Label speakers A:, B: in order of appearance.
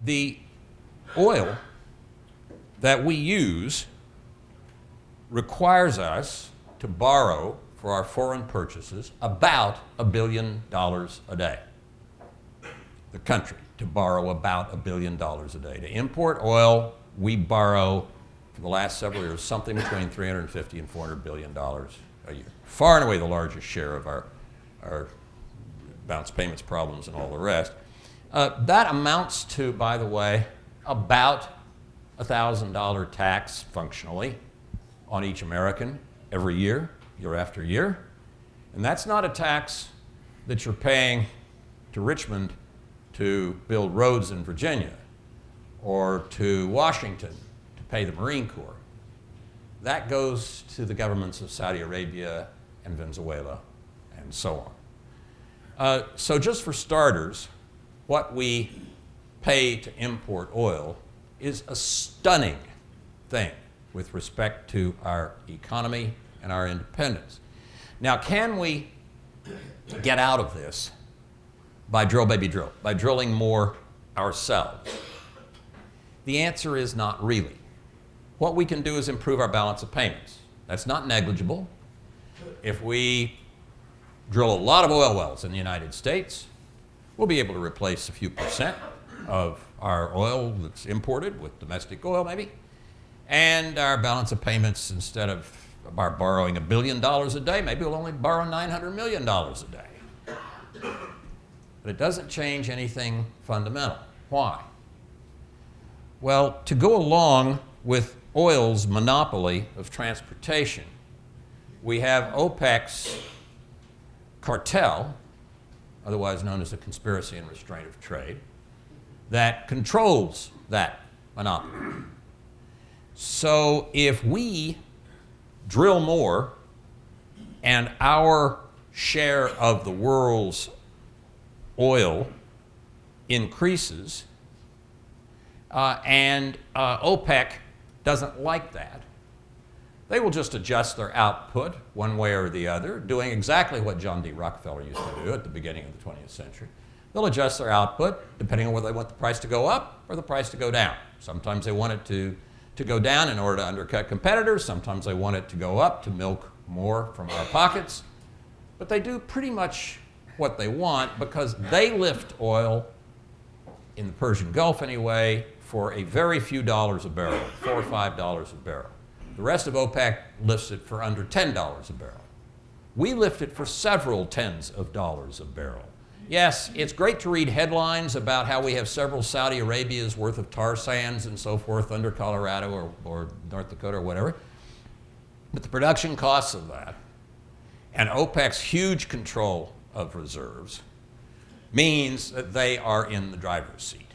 A: The oil that we use requires us to borrow for our foreign purchases about $1 billion a day. The country to borrow about $1 billion a day. To import oil, we borrow for the last several years something between $350 and $400 billion a year. Far and away the largest share of our balance payments problems and all the rest. That amounts to, by the way, about $1,000 tax functionally on each American every year, year after year. And that's not a tax that you're paying to Richmond to build roads in Virginia or to Washington to pay the Marine Corps. That goes to the governments of Saudi Arabia and Venezuela and so on. So just for starters, what we pay to import oil is a stunning thing with respect to our economy and our independence. Now, can we get out of this by drill, baby, drill, by drilling more ourselves? The answer is not really. What we can do is improve our balance of payments. That's not negligible. If we drill a lot of oil wells in the United States, we'll be able to replace a few percent of our oil that's imported with domestic oil maybe. And our balance of payments, instead of borrowing $1 billion a day, maybe we'll only borrow $900 million a day. But it doesn't change anything fundamental. Why? Well, to go along with oil's monopoly of transportation, we have OPEC's Cartel, otherwise known as the Conspiracy and Restraint of Trade, that controls that monopoly. So if we drill more and our share of the world's oil increases, and OPEC doesn't like that, they will just adjust their output one way or the other, doing exactly what John D. Rockefeller used to do at the beginning of the 20th century. They'll adjust their output depending on whether they want the price to go up or the price to go down. Sometimes they want it to go down in order to undercut competitors. Sometimes they want it to go up to milk more from our pockets. But they do pretty much what they want because they lift oil, in the Persian Gulf anyway, for a very few dollars a barrel, $4 or $5 a barrel. The rest of OPEC lifts it for under $10 a barrel. We lift it for several tens of dollars a barrel. Yes, it's great to read headlines about how we have several Saudi Arabia's worth of tar sands and so forth under Colorado or North Dakota or whatever. But the production costs of that and OPEC's huge control of reserves means that they are in the driver's seat.